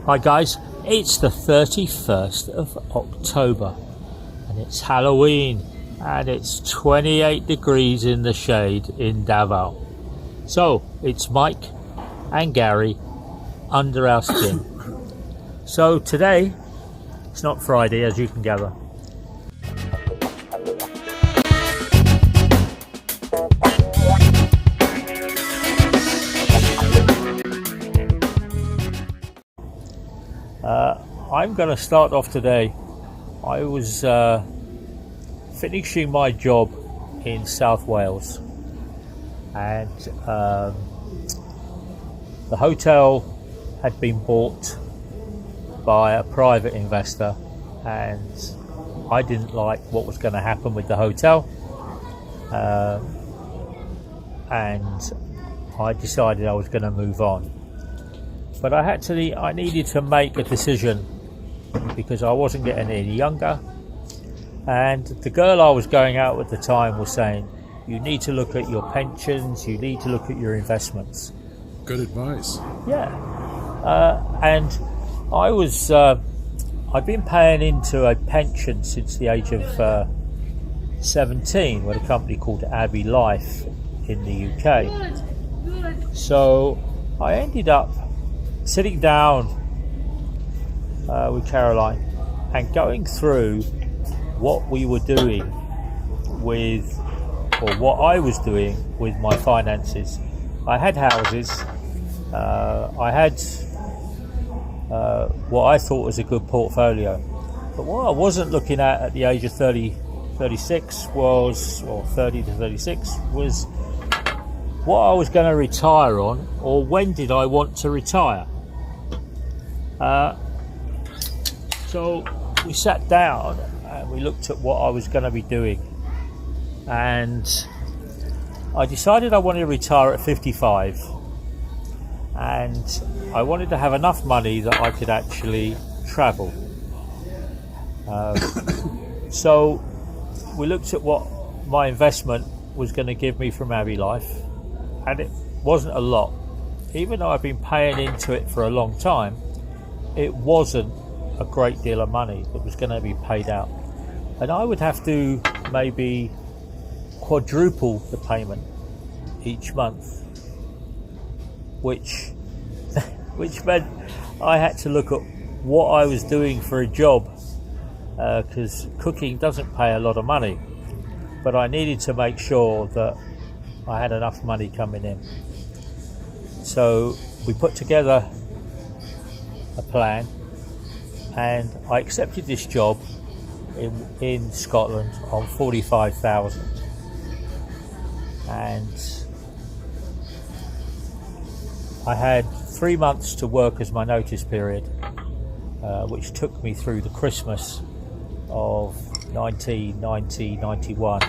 Hi guys, it's the 31st of October and it's Halloween and it's 28 degrees in the shade in Davao. So it's Mike and Gary under our skin. So today, it's not Friday as you can gather. I'm going to start off today. I was finishing my job in South Wales, and the hotel had been bought by a private investor, and I didn't like what was going to happen with the hotel, and I decided I was going to move on. But I needed to make a decision because I wasn't getting any younger, and the girl I was going out with at the time was saying, you need to look at your pensions, you need to look at your investments. Good advice. Yeah. And I was I'd been paying into a pension since the age of 17 with a company called Abbey Life in the UK. So I ended up sitting down with Caroline and going through what we were doing with, or what I was doing with my finances. I had houses, I had what I thought was a good portfolio, but what I wasn't looking at the age of 36 was, or 30 to 36, was what I was going to retire on, or when did I want to retire. So we sat down and we looked at what I was going to be doing, and I decided I wanted to retire at 55, and I wanted to have enough money that I could actually travel. So we looked at what my investment was going to give me from Abbey Life, and it wasn't a lot. Even though I've been paying into it for a long time, it wasn't a great deal of money that was going to be paid out, and I would have to maybe quadruple the payment each month, which meant I had to look at what I was doing for a job, because cooking doesn't pay a lot of money, but I needed to make sure that I had enough money coming in. So we put together a plan, and I accepted this job in Scotland on 45,000, and I had 3 months to work as my notice period, which took me through the Christmas of 1991.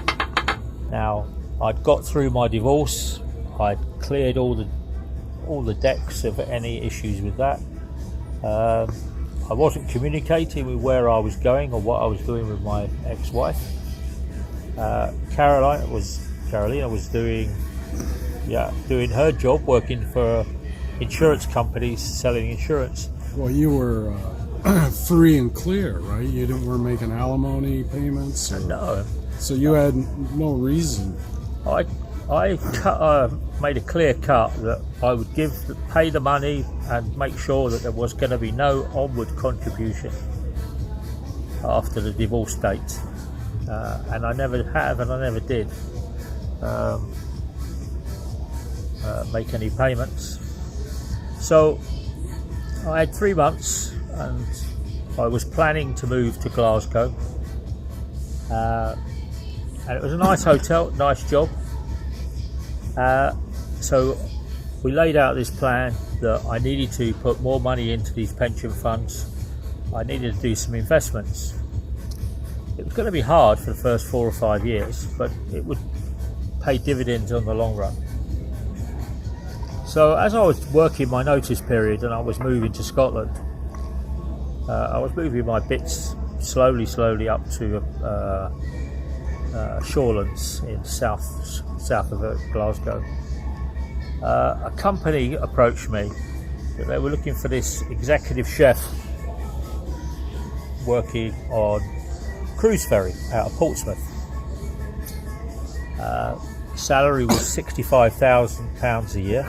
Now, I'd got through my divorce, I'd cleared all the decks of any issues with that. I wasn't communicating with where I was going or what I was doing with my ex-wife. Carolina was doing her job, working for insurance companies, selling insurance. Well, you were free and clear, right? You weren't making alimony payments? No. So you had no reason. I made a clear cut that I would pay the money and make sure that there was going to be no onward contribution after the divorce date, and I never have, and I never did make any payments. So I had 3 months, and I was planning to move to Glasgow, and it was a nice hotel, nice job. So we laid out this plan that I needed to put more money into these pension funds. I needed to do some investments. It was going to be hard for the first 4 or 5 years, but it would pay dividends on the long run. So as I was working my notice period and I was moving to Scotland, I was moving my bits slowly up to Shorelands in south of Glasgow. A company approached me that they were looking for this executive chef working on cruise ferry out of Portsmouth. Salary was £65,000 a year.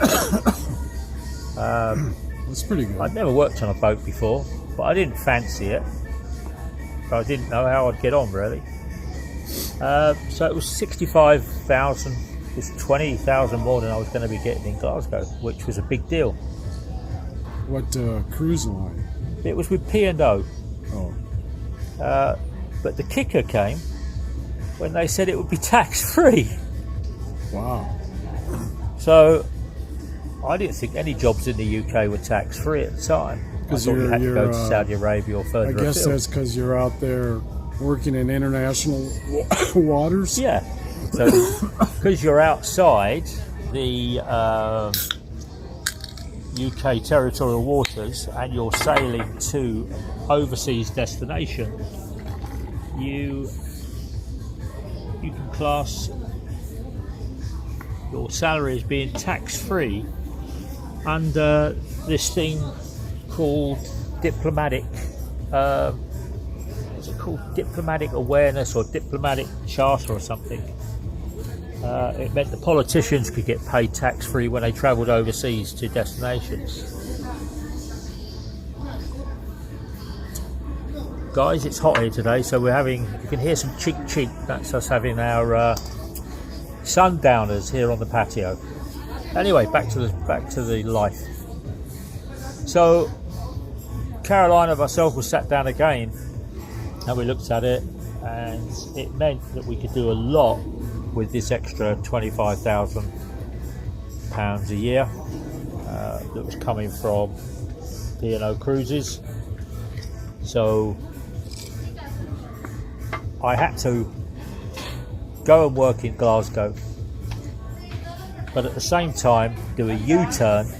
That's pretty good. I'd never worked on a boat before, but I didn't fancy it. But I didn't know how I'd get on, really. So it was 65,000. It was 20,000 more than I was going to be getting in Glasgow, which was a big deal. What cruise line? It was with P&O. Oh, But the kicker came when they said it would be tax-free. wow. So I didn't think any jobs in the UK were tax-free at the time. I thought you had to go to Saudi Arabia or further I guess afield. that's because you're out there working in international waters. Yeah. So because you're outside the UK territorial waters and you're sailing to overseas destination, you can class your salary as being tax-free under this thing called diplomatic what's it called, diplomatic awareness or diplomatic charter or something. It meant the politicians could get paid tax-free when they travelled overseas to destinations. Guys, it's hot here today, so we're having, you can hear some cheek cheek. That's us having our sundowners here on the patio. Anyway, back to the life. So Caroline and myself were sat down again and we looked at it, and it meant that we could do a lot with this extra £25,000 a year that was coming from P&O Cruises. So I had to go and work in Glasgow, but at the same time do a U-turn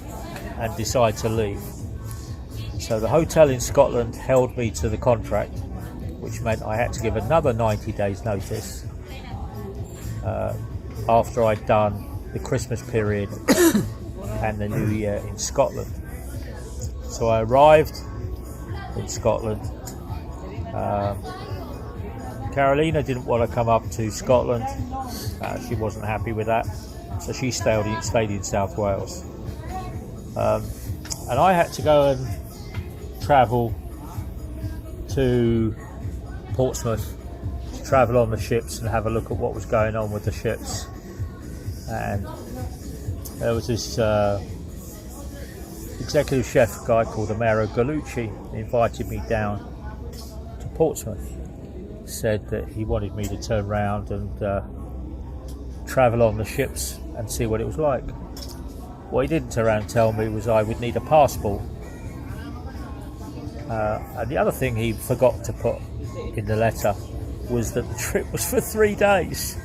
and decide to leave. So the hotel in Scotland held me to the contract, which meant I had to give another 90 days notice after I'd done the Christmas period and the New Year in Scotland. So I arrived in Scotland. Carolina didn't want to come up to Scotland. She wasn't happy with that, so she stayed in South Wales. And I had to go and travel to Portsmouth to travel on the ships and have a look at what was going on with the ships. And there was this executive chef guy called Amaro Gallucci invited me down to Portsmouth. Said that he wanted me to turn around and travel on the ships and see what it was like. What he didn't turn around and tell me was I would need a passport. And the other thing he forgot to put in the letter was that the trip was for 3 days.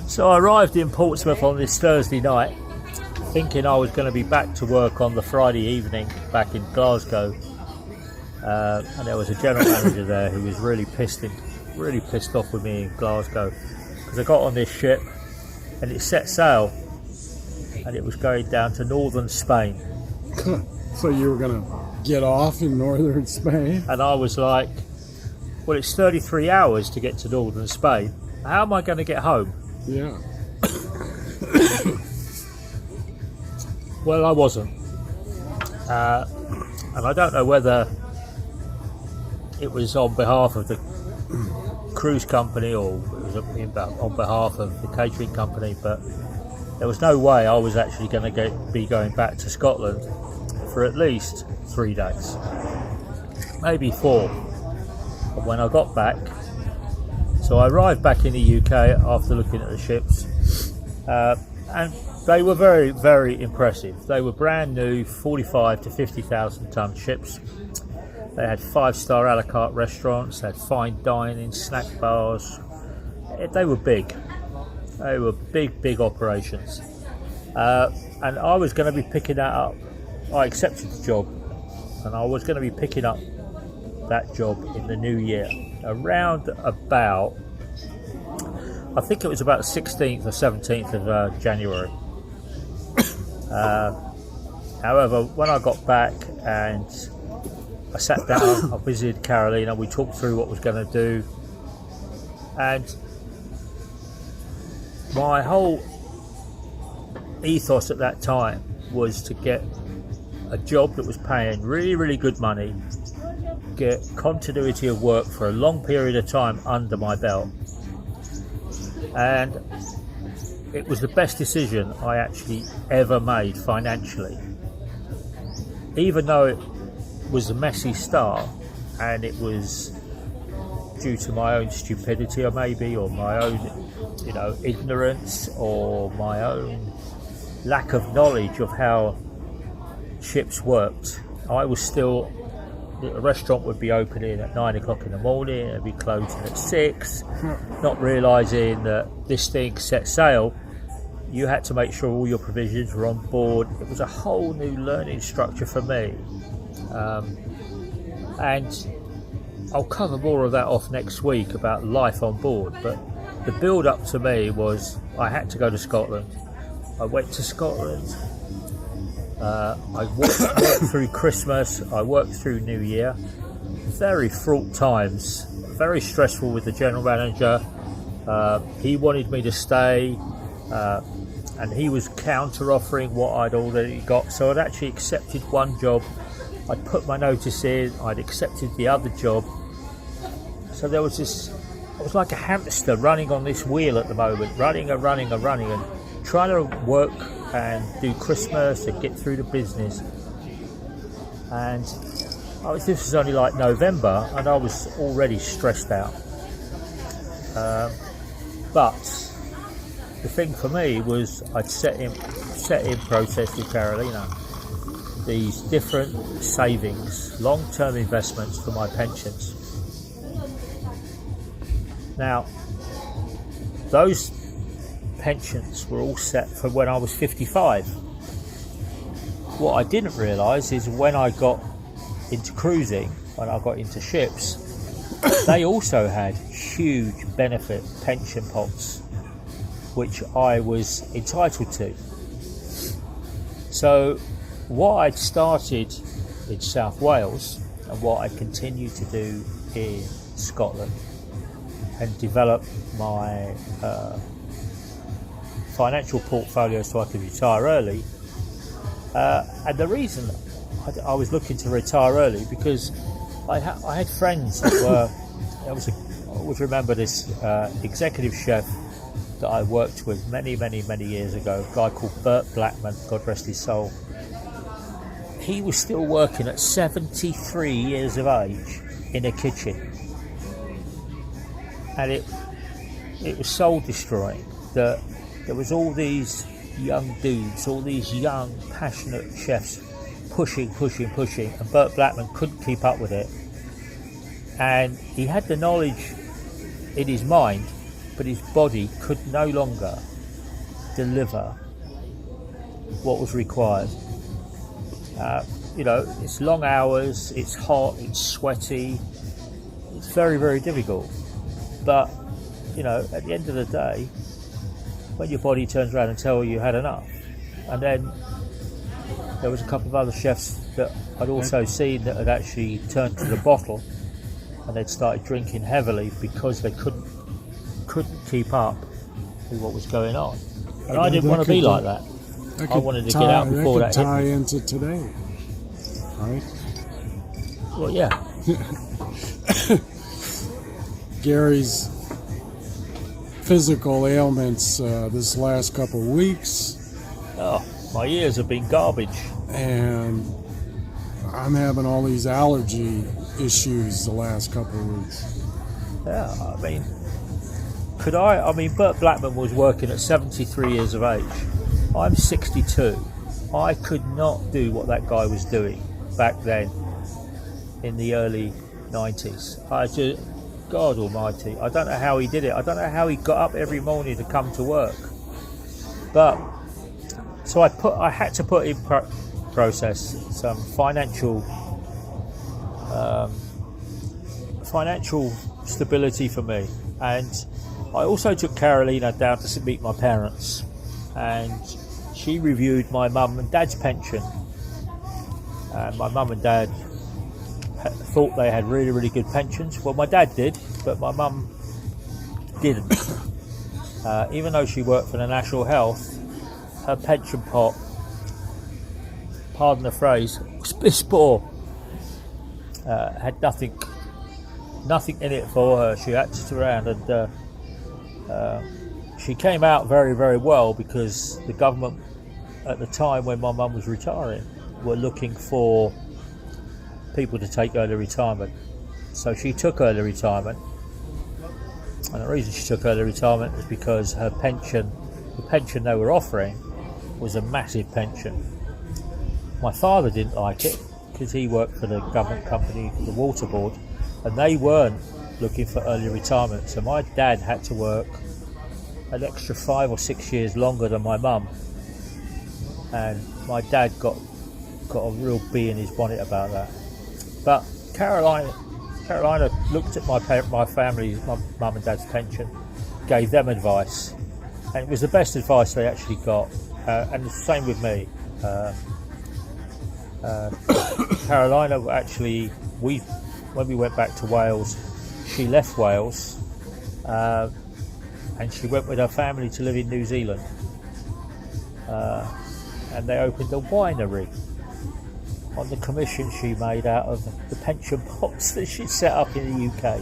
So I arrived in Portsmouth on this Thursday night, thinking I was going to be back to work on the Friday evening back in Glasgow. And there was a general manager there who was really pissed off with me in Glasgow, because I got on this ship and it set sail and it was going down to northern Spain. So you were going to get off in northern Spain? And I was like, well, it's 33 hours to get to northern Spain. How am I going to get home? Yeah. Well, I wasn't. And I don't know whether it was on behalf of the cruise company or it was on behalf of the catering company, but there was no way I was actually going to be going back to Scotland for at least 3 days, maybe 4. But when I got back, so I arrived back in the UK after looking at the ships, and they were very, very impressive. They were brand new 45 to 50,000 ton ships. They had 5-star a la carte restaurants, they had fine dining, snack bars. They were big. They were big operations. And I was going to be picking that up. I accepted the job, and I was going to be picking up that job in the new year, around about, I think it was about the 16th or 17th of January. However, when I got back and I sat down, I visited Carolina, we talked through what I was going to do, and my whole ethos at that time was to get a job that was paying really, really good money, get continuity of work for a long period of time under my belt, and it was the best decision I actually ever made financially. Even though it was a messy start and it was due to my own stupidity or maybe, or my own, ignorance, or my own lack of knowledge of how ships worked, I was still, the restaurant would be opening at 9 o'clock in the morning, it'd be closing at 6, not realising that this thing set sail. You had to make sure all your provisions were on board. It was a whole new learning structure for me. And I'll cover more of that off next week about life on board. But the build up to me was I had to go to Scotland. I went to Scotland. I worked through Christmas. I worked through New Year. Very fraught times. Very stressful with the general manager. He wanted me to stay. And he was counter offering what I'd already got, so I'd actually accepted one job, I'd put my notice in, I'd accepted the other job, so there was this, I was like a hamster running on this wheel at the moment, running and trying to work and do Christmas and get through the business. And this was only like November and I was already stressed out, but the thing for me was I'd set in process with Carolina these different savings, long-term investments for my pensions. Now, those pensions were all set for when I was 55. What I didn't realise is when I got into cruising, when I got into ships, they also had huge benefit pension pots which I was entitled to. So what I'd started in South Wales and what I continued to do in Scotland and develop my financial portfolio so I could retire early. And the reason I was looking to retire early because I had friends that were, I always remember this executive chef that I worked with many years ago, a guy called Bert Blackman, God rest his soul. He was still working at 73 years of age in a kitchen, and it was soul destroying that there was all these young dudes, all these young passionate chefs pushing, and Bert Blackman couldn't keep up with it, and he had the knowledge in his mind, but his body could no longer deliver what was required. It's long hours, it's hot, it's sweaty, it's very difficult. But, at the end of the day, when your body turns around and tells you had enough, and then there was a couple of other chefs that I'd also seen that had actually turned to the bottle and they'd started drinking heavily because they couldn't keep up with what was going on. And I didn't want to be like that. I wanted to get out before that hit me. Tie into today, right? Well, yeah. Gary's physical ailments this last couple of weeks. Oh, my ears have been garbage. And I'm having all these allergy issues the last couple of weeks. Yeah, Bert Blackman was working at 73 years of age. I'm 62. I could not do what that guy was doing back then in the early 90s. God almighty, I don't know how he did it. I don't know how he got up every morning to come to work. But, so I had to put in process some financial stability for me. And I also took Carolina down to meet my parents, and she reviewed my mum and dad's pension. And my mum and dad thought they had really, really good pensions. Well, my dad did, but my mum didn't. Even though she worked for the National Health, her pension pot, pardon the phrase, was piss poor. Had nothing in it for her. She had to sit around, and she came out very, very well, because the government at the time when my mum was retiring were looking for people to take early retirement. So she took early retirement, and the reason she took early retirement was because her pension, the pension they were offering, was a massive pension. My father didn't like it because he worked for the government company, the Water Board, and they weren't looking for early retirement. So my dad had to work an extra 5 or 6 years longer than my mum, and my dad got a real bee in his bonnet about that. But Carolina looked at my family, my mum and dad's pension, gave them advice, and it was the best advice they actually got. And the same with me. Carolina actually, when we went back to Wales, she left Wales, and she went with her family to live in New Zealand, and they opened a winery on the commission she made out of the pension pots that she set up in the UK.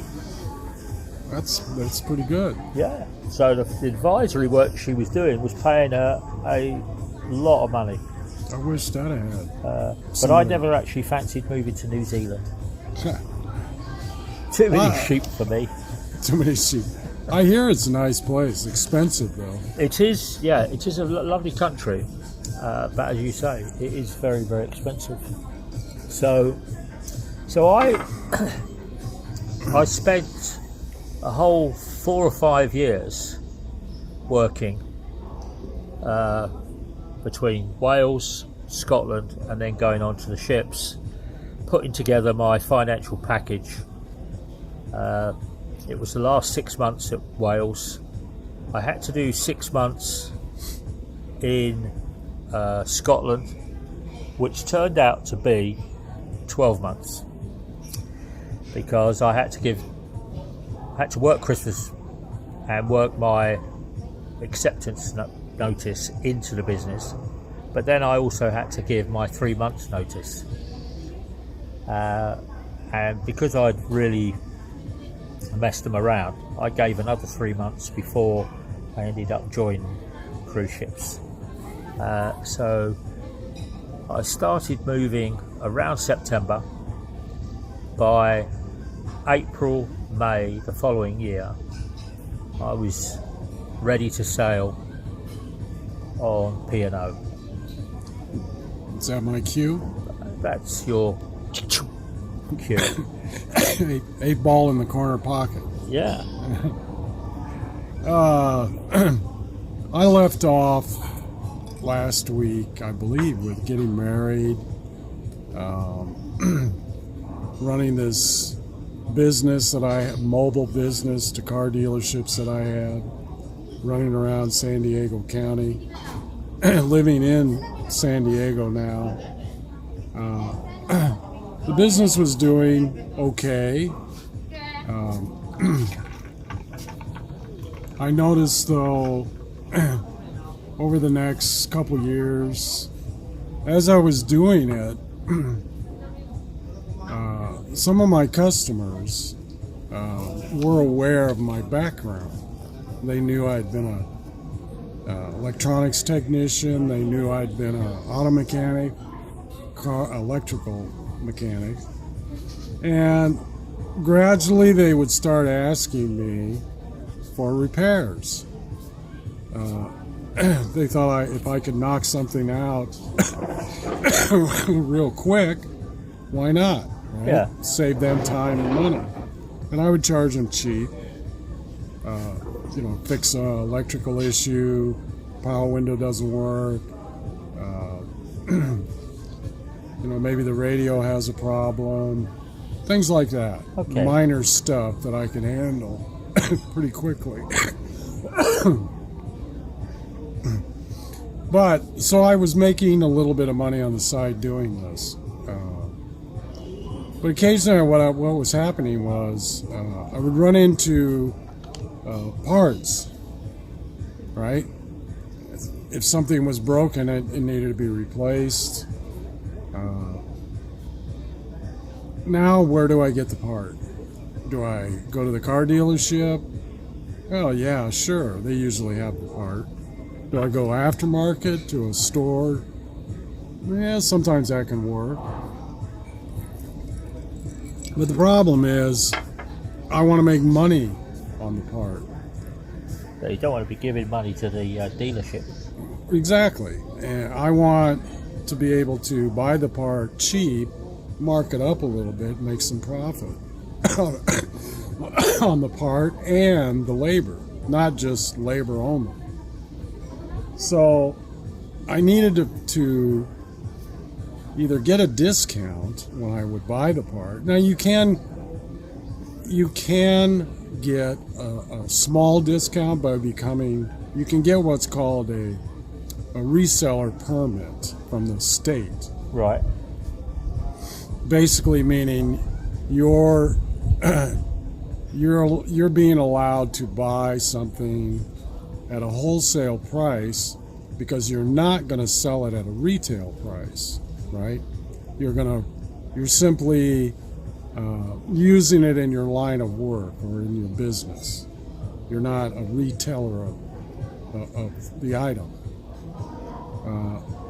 That's pretty good. Yeah. So the advisory work she was doing was paying her a lot of money. I wish that I had. But I never actually fancied moving to New Zealand. Too many sheep for me. Too many sheep. I hear it's a nice place. Expensive though. It is. Yeah, it is a lovely country. But as you say, it is very, very expensive. So I spent a whole 4 or 5 years working between Wales, Scotland, and then going on to the ships, putting together my financial package. It was the last 6 months at Wales. I had to do 6 months in Scotland, which turned out to be 12 months, because I had to work Christmas and work my acceptance notice into the business, but then I also had to give my 3 months notice, and because I'd really messed them around, I gave another 3 months before I ended up joining cruise ships. So I started moving around September. By April, May the following year, I was ready to sail on P&O. Is that my cue? That's your cue. 8 ball in the corner pocket. Yeah. I left off last week, I believe, with getting married, running this business that I had, mobile business to car dealerships that I had, running around San Diego County, living in San Diego now. The business was doing okay. I noticed, though, over the next couple years, as I was doing it, some of my customers were aware of my background. They knew I'd been an electronics technician. They knew I'd been an auto mechanic, electrical mechanic. And gradually they would start asking me for repairs. They thought if I could knock something out real quick, why not? Right? Yeah. Save them time and money. And I would charge them cheap. Fix an electrical issue, power window doesn't work. Maybe the radio has a problem. Things like that. Okay. Minor stuff that I can handle pretty quickly. But so I was making a little bit of money on the side doing this. But occasionally, what was happening was I would run into parts, right? If something was broken, it needed to be replaced. Now, where do I get the part? Do I go to the car dealership? Oh, yeah, sure. They usually have the part. Do I go aftermarket to a store? Yeah, sometimes that can work. But the problem is, I want to make money on the part. So you don't want to be giving money to the dealership. Exactly. And I want to be able to buy the part cheap, mark it up a little bit, make some profit on the part and the labor, not just labor only. So I needed to either get a discount when I would buy the part. Now you can get a small discount by you can get what's called a reseller permit from the state. Right. Basically meaning you're being allowed to buy something at a wholesale price because you're not going to sell it at a retail price, right? You're simply using it in your line of work or in your business. You're not a retailer of the item.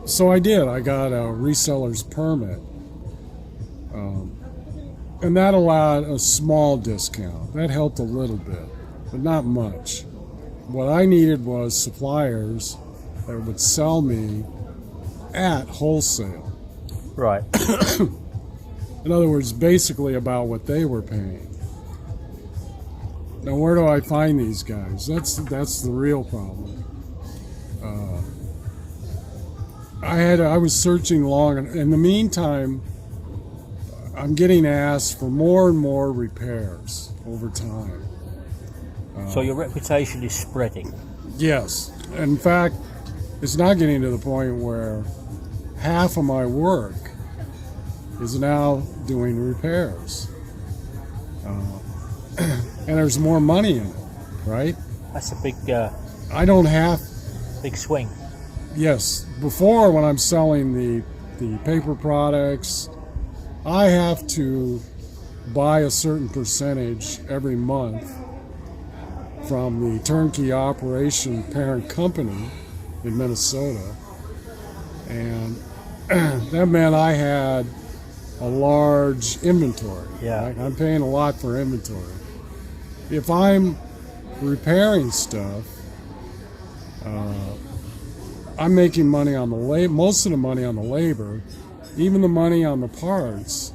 So I did. I got a reseller's permit. And that allowed a small discount. That helped a little bit, but not much. What I needed was suppliers that would sell me at wholesale. Right. In other words, basically about what they were paying. Now, where do I find these guys? That's the real problem. I was searching long, and in the meantime, I'm getting asked for more and more repairs over time. So your reputation is spreading. Yes. In fact, it's not getting to the point where half of my work is now doing repairs. And there's more money in it, right? That's a big I don't have... big swing. Yes. Before, when I'm selling the paper products, I have to buy a certain percentage every month from the turnkey operation parent company in Minnesota. And that meant I had a large inventory. Yeah. Right? I'm paying a lot for inventory. If I'm repairing stuff, I'm making money on the most of the money on the labor. Even the money on the parts,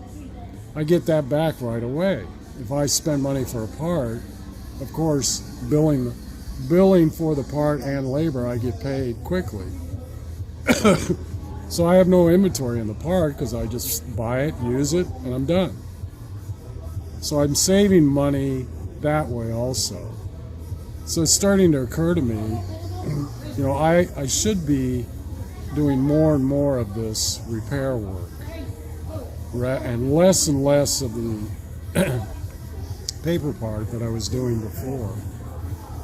I get that back right away. If I spend money for a part, of course, billing for the part and labor, I get paid quickly. So I have no inventory in the part because I just buy it, use it, and I'm done. So I'm saving money that way also. So it's starting to occur to me, I should be doing more and more of this repair work and less of the paper part that I was doing before.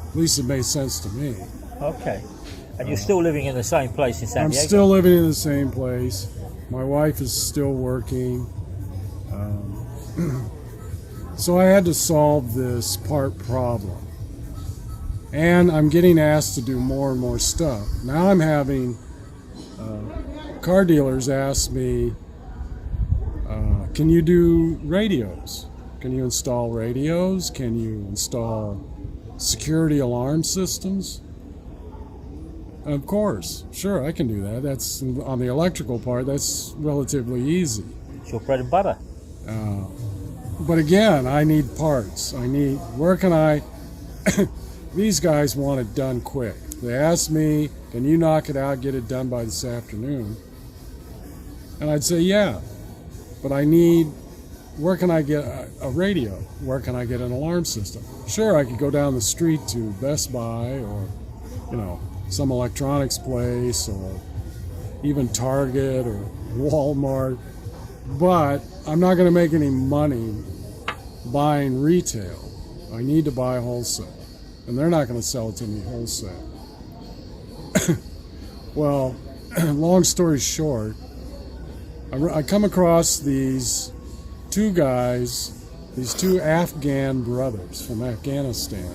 At least it made sense to me. Okay. And you're still living in the same place in San Diego? I'm still living in the same place. My wife is still working. So I had to solve this part problem. And I'm getting asked to do more and more stuff. Now I'm having car dealers ask me, can you do radios? Can you install radios? Can you install security alarm systems? Of course, sure, I can do that. That's on the electrical part, that's relatively easy. It's your bread and butter. But again, I need parts. Where can I... These guys want it done quick. They ask me, can you knock it out, get it done by this afternoon? And I'd say, yeah. But where can I get a radio? Where can I get an alarm system? Sure, I could go down the street to Best Buy or, some electronics place or even Target or Walmart. But I'm not going to make any money buying retail. I need to buy wholesale. And they're not going to sell it to me wholesale. Well, long story short, I come across these two guys, these two Afghan brothers from Afghanistan,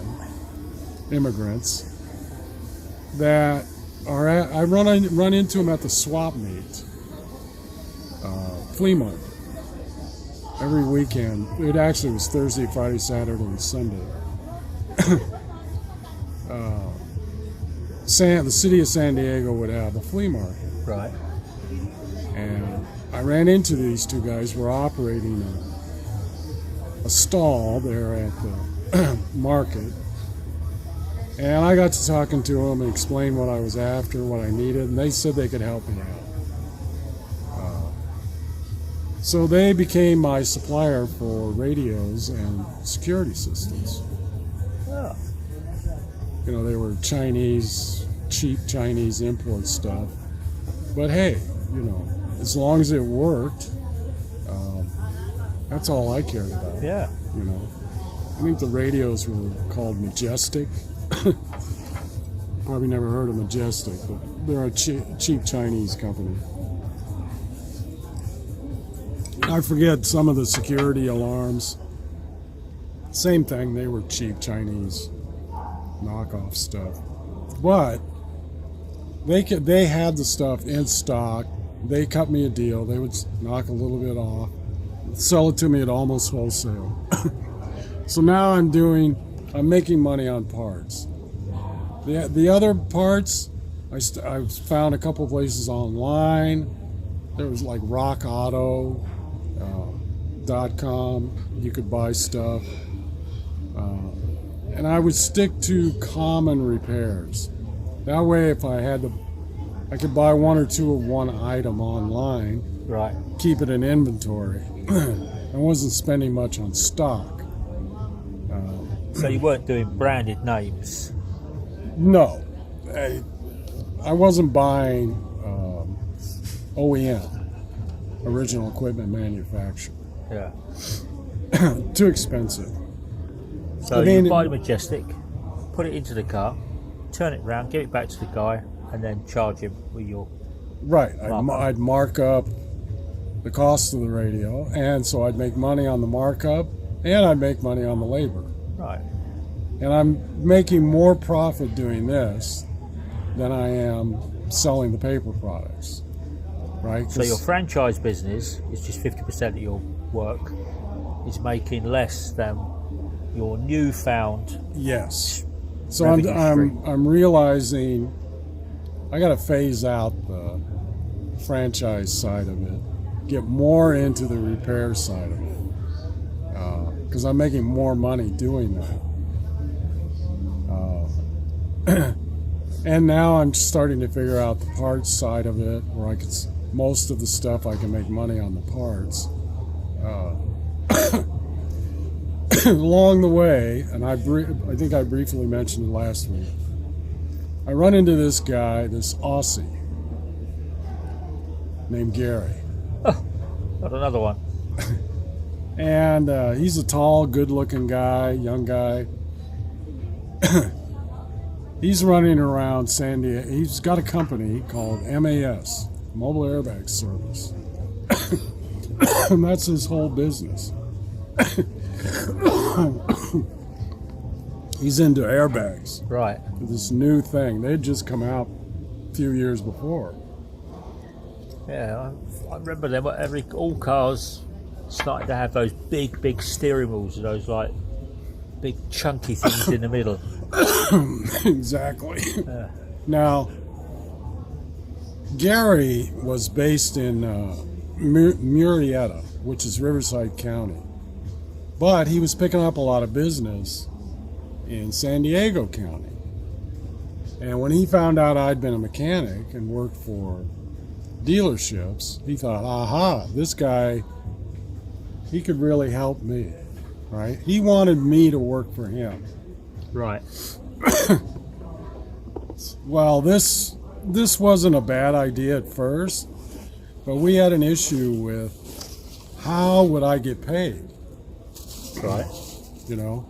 immigrants, that are I run into them at the swap meet, flea market, every weekend. It actually was Thursday, Friday, Saturday, and Sunday. The city of San Diego would have a flea market. Right. And I ran into these two guys who were operating a stall there at the market. And I got to talking to them and explain what I was after, what I needed, and they said they could help me out. So they became my supplier for radios and security systems. Oh. You know, they were Chinese, cheap Chinese import stuff. But hey, you know, as long as it worked, that's all I cared about. Yeah. You know, I think the radios were called Majestic. Probably never heard of Majestic, but they're a cheap Chinese company. I forget some of the security alarms. Same thing, they were cheap Chinese knockoff stuff. But they had the stuff in stock. They cut me a deal. They would knock a little bit off, sell it to me at almost wholesale. So now I'm making money on parts. The other parts, I found a couple places online. There was like rockauto.com. You could buy stuff. And I would stick to common repairs. That way, if I could buy one or two of one item online. Right. Keep it in inventory. I wasn't spending much on stock. So you weren't doing branded names? No. I wasn't buying OEM, original equipment manufacturer. Yeah. Too expensive. So you buy the Majestic, put it into the car, turn it round, give it back to the guy, and then charge him with your... Right. I'd mark up the cost of the radio, and so I'd make money on the markup, and I'd make money on the labor. Right. And I'm making more profit doing this than I am selling the paper products. Right? So your franchise business is just 50% of your work is making less than your newfound... Yes. So I'm realizing I got to phase out the franchise side of it, get more into the repair side of it, because I'm making more money doing that. And now I'm starting to figure out the parts side of it, where most of the stuff I can make money on the parts. Along the way, and I think I briefly mentioned it last week, I run into this guy, this Aussie, named Garry. Oh, got another one. And he's a tall, good-looking guy, young guy. He's running around San Diego. He's got a company called MAS, Mobile Airbag Service. And that's his whole business. He's into airbags. Right. This new thing. They had just come out a few years before. Yeah, I remember them. All cars started to have those big steering wheels and those like big chunky things in the middle. Exactly. Yeah. Now, Garry was based in Murrieta, which is Riverside County. But he was picking up a lot of business in San Diego County. And when he found out I'd been a mechanic and worked for dealerships, he thought, aha, this guy, he could really help me, right? He wanted me to work for him. Right. Well, this wasn't a bad idea at first, but we had an issue with how would I get paid? Right. You know,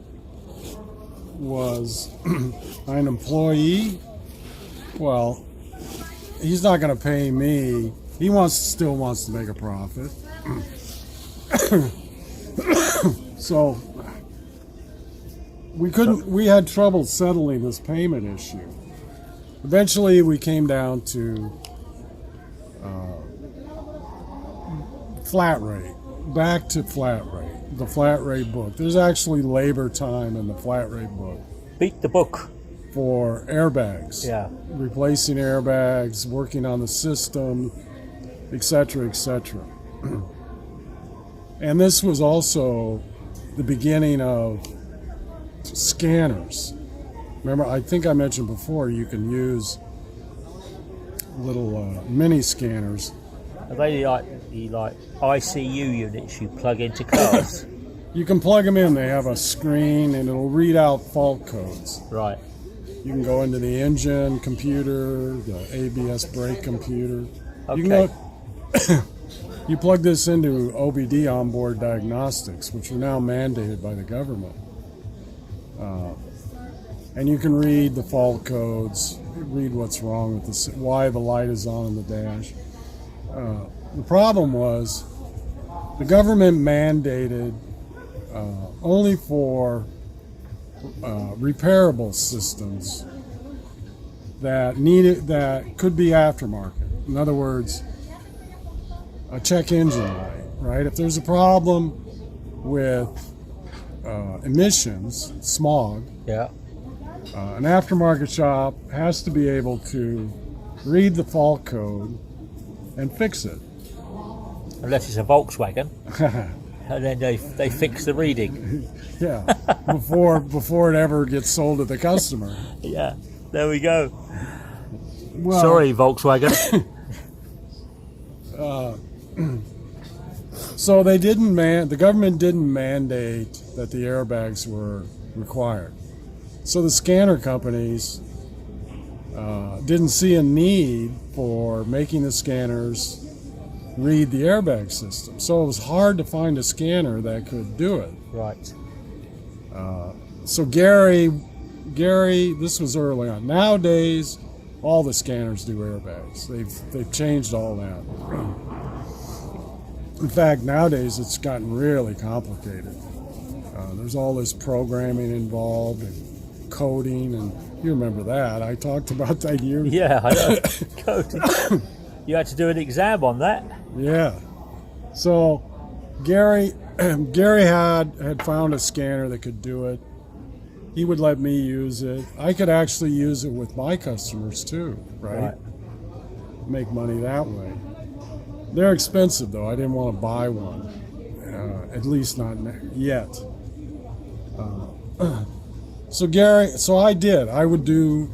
was I an employee? Well, he's not going to pay me. He still wants to make a profit. So we had trouble settling this payment issue. Eventually we came down to flat rate, back to flat rate, the flat rate book. There's actually labor time in the flat rate book. Beat the book. For airbags. Yeah. Replacing airbags, working on the system, etc., etc. And this was also the beginning of scanners. Remember, I think I mentioned before, you can use little mini scanners. Are they like ICU units you plug into cars? You can plug them in. They have a screen, and it'll read out fault codes. Right. You can go into the engine computer, the ABS brake computer. Okay. You can go, you plug this into OBD, onboard diagnostics, which are now mandated by the government. And you can read the fault codes, read what's wrong with why the light is on in the dash. The problem was the government mandated only for repairable systems that could be aftermarket. In other words, a check engine light, right? If there's a problem with emissions, smog, Yeah. an aftermarket shop has to be able to read the fault code and fix it. Unless it's a Volkswagen, and then they fix the reading. Yeah, before it ever gets sold to the customer. Yeah. There we go. Well, Sorry, Volkswagen. So the government didn't mandate that the airbags were required. So the scanner companies didn't see a need for making the scanners read the airbag system. So it was hard to find a scanner that could do it. Right. So Garry, this was early on. Nowadays, all the scanners do airbags. They've changed all that. In fact, nowadays it's gotten really complicated. There's all this programming involved and coding, and you remember that. I talked about that years ago. Yeah, I know. Coding. You had to do an exam on that. Yeah. So Garry had found a scanner that could do it. He would let me use it. I could actually use it with my customers too, right? Make money that way. They're expensive though. I didn't want to buy one, at least not yet. So I did. I would do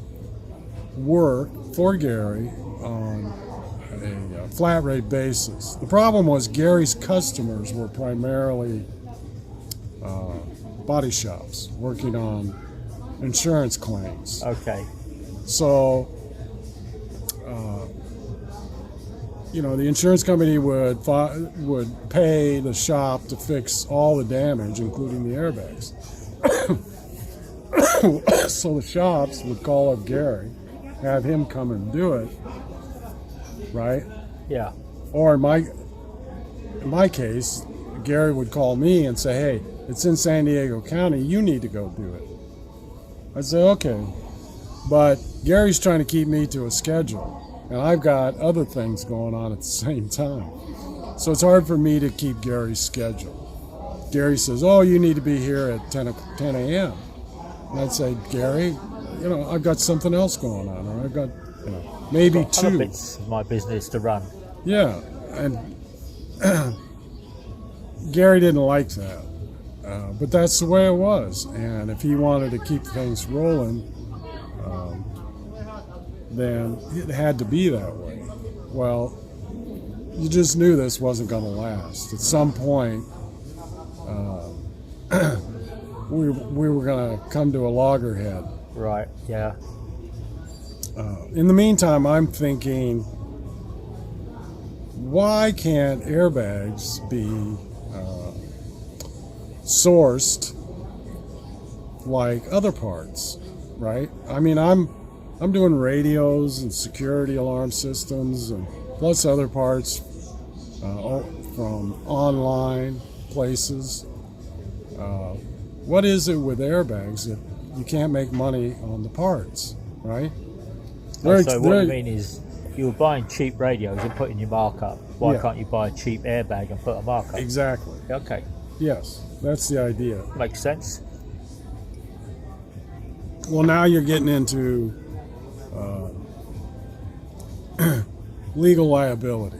work for Garry on a flat rate basis. The problem was Gary's customers were primarily body shops working on insurance claims. Okay. So, the insurance company would pay the shop to fix all the damage, including the airbags. So the shops would call up Garry, have him come and do it, right? Yeah. Or in my case, Garry would call me and say, "Hey, it's in San Diego County. You need to go do it." I'd say, "Okay," but Gary's trying to keep me to a schedule, and I've got other things going on at the same time, so it's hard for me to keep Gary's schedule. Garry says, "Oh, you need to be here at 10 a.m." And I'd say, "Garry, I've got something else going on, or I've got, maybe Got other two." bits of my business to run. Yeah, and Garry didn't like that, but that's the way it was. And if he wanted to keep things rolling, then it had to be that way. Well, you just knew this wasn't going to last. At some point, we were going to come to a loggerhead. Right. Yeah. in the meantime, I'm thinking, why can't airbags be sourced like other parts, right? I mean, I'm doing radios and security alarm systems and plus other parts from online places. What is it with airbags that you can't make money on the parts, right? So what I mean is, you were buying cheap radios and putting your markup. Why Yeah. can't you buy a cheap airbag and put a markup? Exactly. Okay, Yes, that's the idea. makes sense. Well, now you're getting into legal liability.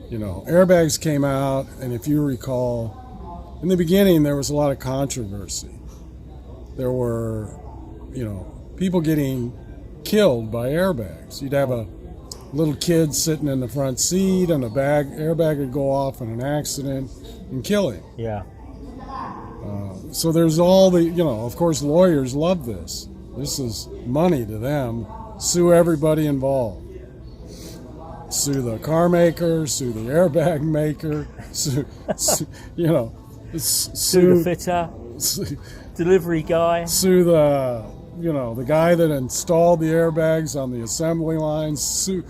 You know, airbags came out, and if you recall, in the beginning there was a lot of controversy. There were, people getting killed by airbags. You'd have a little kid sitting in the front seat, and airbag would go off in an accident and kill him. Yeah. So there's all the, of course, lawyers love this. This is money to them. Sue everybody involved. Sue the car maker, sue the airbag maker, sue Sue the fitter, delivery guy. Sue the guy that installed the airbags on the assembly lines. Sue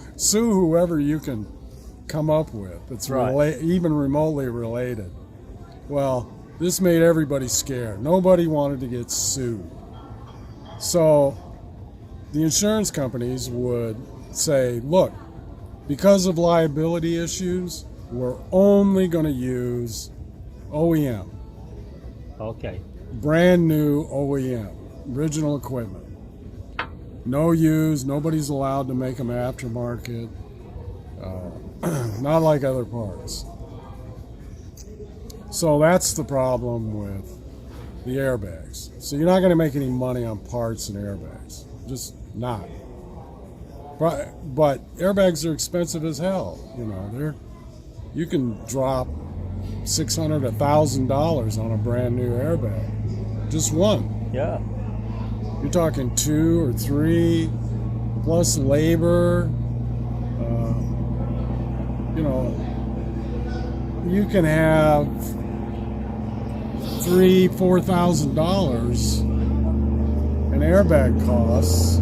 whoever you can come up with that's Right. even remotely related. Well, this made everybody scared. Nobody wanted to get sued. So the insurance companies would say, look, because of liability issues, we're only going to use OEM, Okay. brand new OEM, original equipment. No use, nobody's allowed to make them aftermarket, not like other parts. So that's the problem with the airbags. So you're not going to make any money on parts and airbags, just not. But airbags are expensive as hell. You can drop $600, $1,000 on a brand new airbag, just one. Yeah. You're talking 2 or 3 plus labor. You can have $3,000-$4,000 in airbag costs,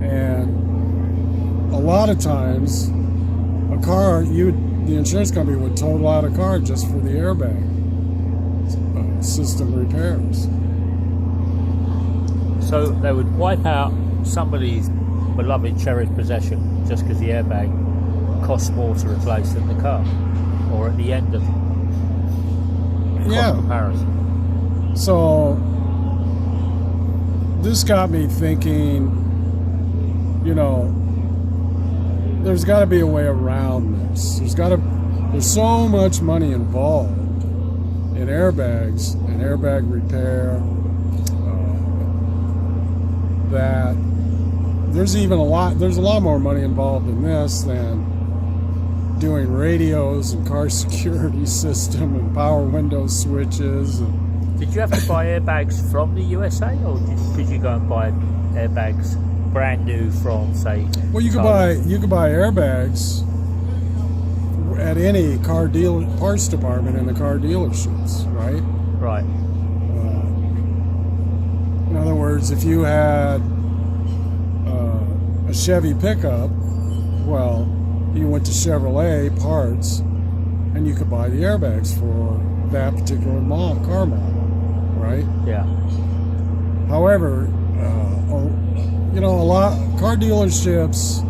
and a lot of times the insurance company would total out a car just for the airbag system repairs. So they would wipe out somebody's beloved cherished possession just because the airbag costs more to replace than the car, or at the end of cost comparison. So this got me thinking, there's got to be a way around this. There's so much money involved in airbags and airbag repair that there's a lot more money involved in this than doing radios and car security system and power window switches. Did you have to buy airbags from the USA, or could you go and buy airbags brand new from, say? Well, you could buy airbags at any parts department in the car dealerships, right? Right. In other words, if you had a Chevy pickup, well, you went to Chevrolet parts and you could buy the airbags for that particular car model, right? Yeah. However, a lot car dealerships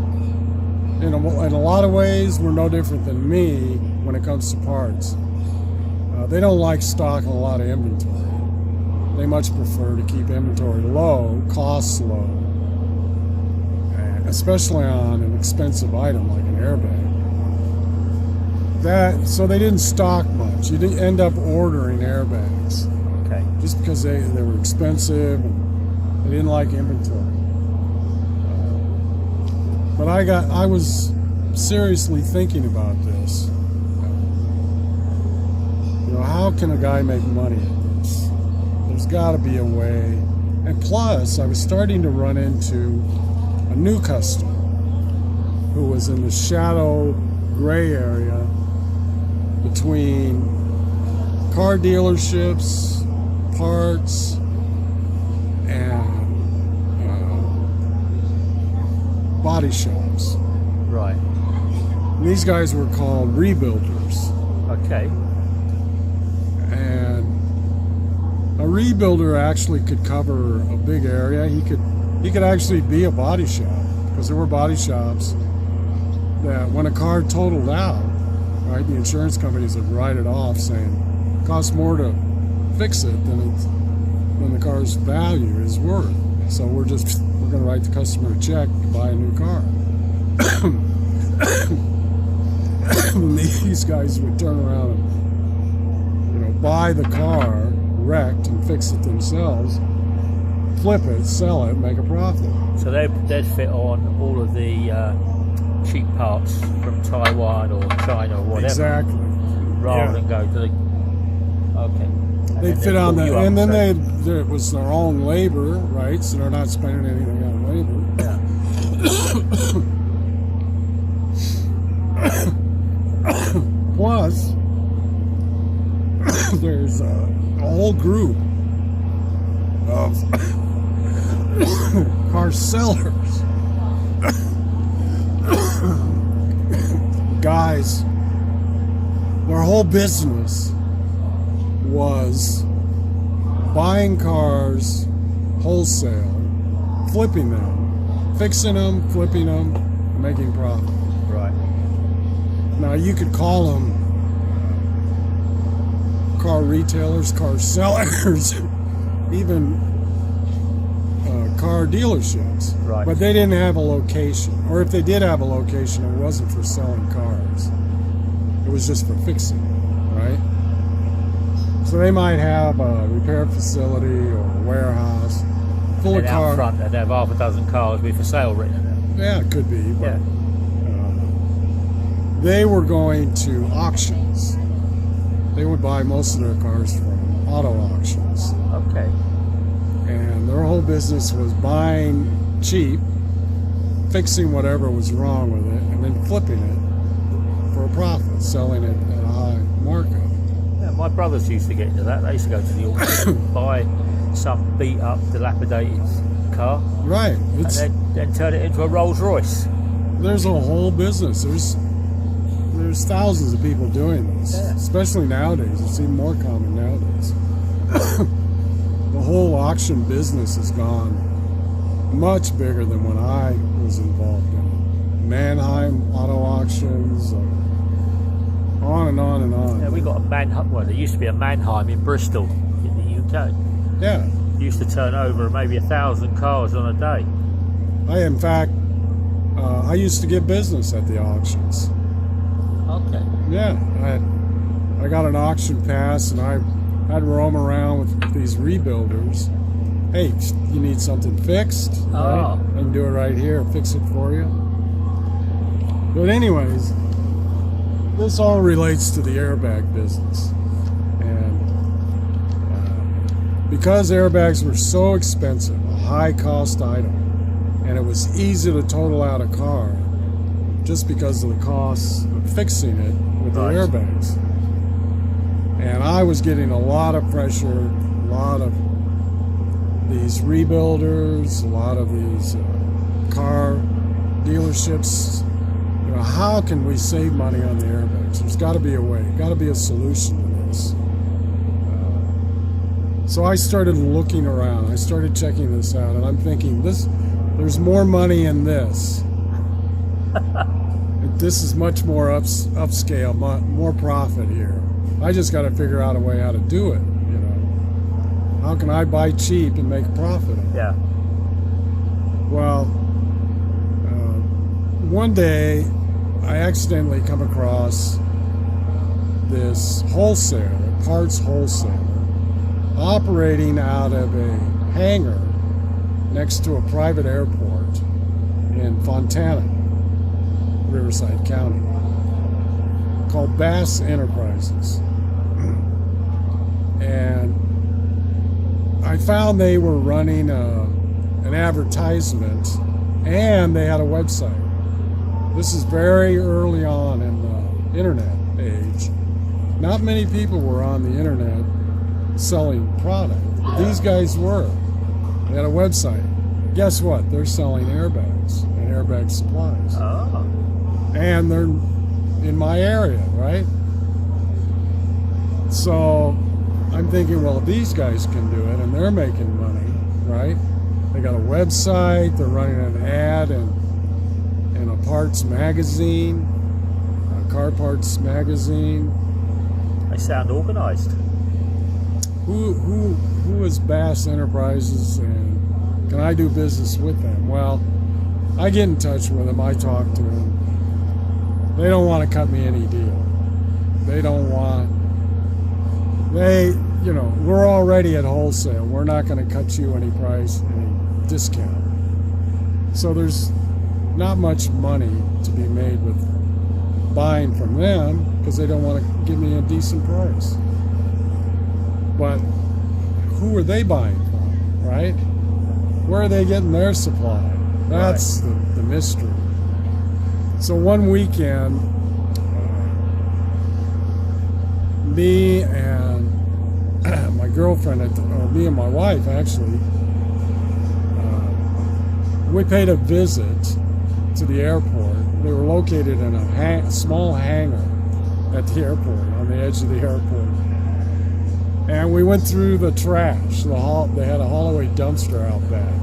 in a lot of ways were no different than me when it comes to parts. They don't like stocking a lot of inventory. They much prefer to keep inventory low, costs low, especially on an expensive item like an airbag. So they didn't stock much. You didn't end up ordering airbags. Okay. Just because they were expensive and they didn't like inventory. But I was seriously thinking about this. How can a guy make money at this? There's got to be a way. And plus, I was starting to run into a new customer who was in the shadow gray area between car dealerships, parts, and body shops. Right. And these guys were called rebuilders. Okay. And a rebuilder actually could cover a big area. He could actually be a body shop, because there were body shops that when a car totaled out, right, the insurance companies would write it off saying it costs more to fix it than the car's value is worth. So we're going to write the customer a check to buy a new car. These guys would turn around and buy the car wrecked and fix it themselves, flip it, sell it, make a profit. So they'd fit on all of the cheap parts from Taiwan or China or whatever. Exactly. Rather than go to the... Okay. They'd fit on that, and then it was their own labor, right? So they're not spending anything on labor. Yeah. Plus, there's a whole group of car sellers. Guys, their whole business was buying cars wholesale, flipping them, fixing them, flipping them, making profit. Right. Now you could call them car retailers, car sellers, even car dealerships. Right. But they didn't have a location. Or if they did have a location, it wasn't for selling cars. It was just for fixing, right? So they might have a repair facility or a warehouse full of cars. Out front, they'd have half a dozen cars be for sale written in there. Yeah, it could be. But, Yeah. they were going to auctions. They would buy most of their cars from auto auctions. Okay. And their whole business was buying cheap, fixing whatever was wrong with it, and then flipping it for a profit, selling it at a high markup. Yeah, my brothers used to get into that. They used to go to the auction, buy some beat up, dilapidated car, Right. and then turn it into a Rolls Royce. There's a whole business. There's thousands of people doing this, Yeah. especially nowadays. It's even more common nowadays. The whole auction business has gone much bigger than when I was involved in it. Mannheim auto auctions, on and on and on. Yeah, we got a Mannheim. Well, there used to be a Mannheim in Bristol, in the UK. Yeah. Used to turn over maybe 1,000 cars on a day. In fact, I used to get business at the auctions. Okay. Yeah, I got an auction pass, and I'd roam around with these rebuilders. Hey, you need something fixed? Oh. Right? I can do it right here, fix it for you. But anyways, this all relates to the airbag business. And because airbags were so expensive, a high-cost item, and it was easy to total out a car just because of the costs of fixing it with the Right. airbags. And I was getting a lot of pressure, a lot of these rebuilders, a lot of these car dealerships. How can we save money on the airbags? There's got to be a way, got to be a solution to this. So I started looking around. I started checking this out, and I'm thinking, there's more money in this. This is much more upscale, more profit here. I just got to figure out a way how to do it. How can I buy cheap and make a profit? Yeah. Well, one day I accidentally come across this wholesaler, parts wholesaler, operating out of a hangar next to a private airport in Fontana, Riverside County, called Bass Enterprises. And I found they were running an advertisement, and they had a website. This is very early on in the internet age. Not many people were on the internet selling product, but these guys were. They had a website. Guess what? They're selling airbags and airbag supplies. Oh. And they're in my area, right? So I'm thinking, well, if these guys can do it and they're making money, right? They got a website, they're running an ad in a parts magazine, a car parts magazine. They sound organized. Who is Bass Enterprises, and can I do business with them? Well, I get in touch with them, I talk to them. They don't want to cut me any deal. They don't want, we're already at wholesale. We're not going to cut you any price, any discount. So there's not much money to be made with buying from them because they don't want to give me a decent price. But who are they buying from, right? Where are they getting their supply? That's the mystery. So one weekend, me and my girlfriend, or me and my wife actually, we paid a visit to the airport. They were located in a small hangar at the airport, on the edge of the airport. And we went through the trash. They had a Holloway dumpster out back.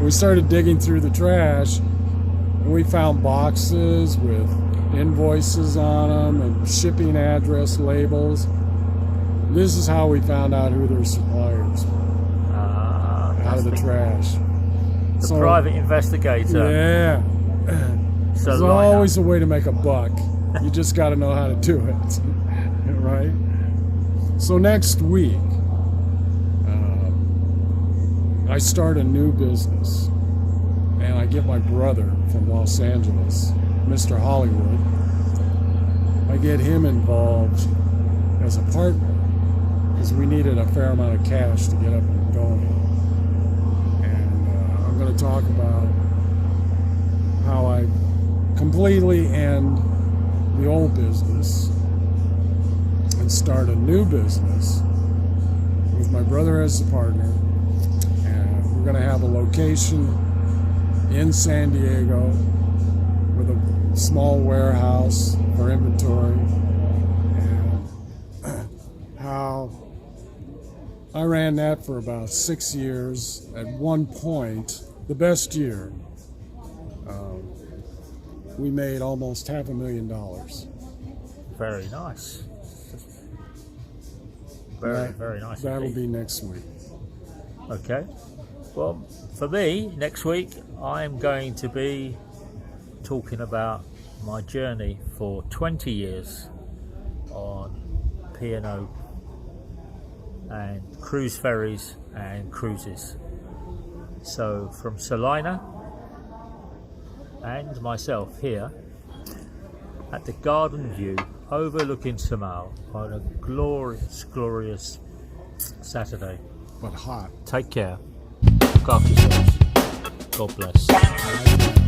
We started digging through the trash, and we found boxes with invoices on them and shipping address labels. This is how we found out who their suppliers were, out of the trash. The private investigator. Yeah. There's always a way to make a buck. You just got to know how to do it, right? So next week, I start a new business, and I get my brother from Los Angeles, Mr. Hollywood. I get him involved as a partner because we needed a fair amount of cash to get up and going. And I'm going to talk about how I completely end the old business and start a new business with my brother as a partner. And we're going to have a location in San Diego with a small warehouse for inventory. And how I ran that for about 6 years. At one point, the best year, we made almost $500,000. Very nice. Very nice. That'll be next week. Okay. Well, for me, next week, I'm going to be talking about my journey for 20 years on P&O and cruise ferries and cruises. So from Salina and myself here at the Garden View overlooking Samal on a glorious, glorious Saturday. But hot. Take care. Look after yourselves. God bless.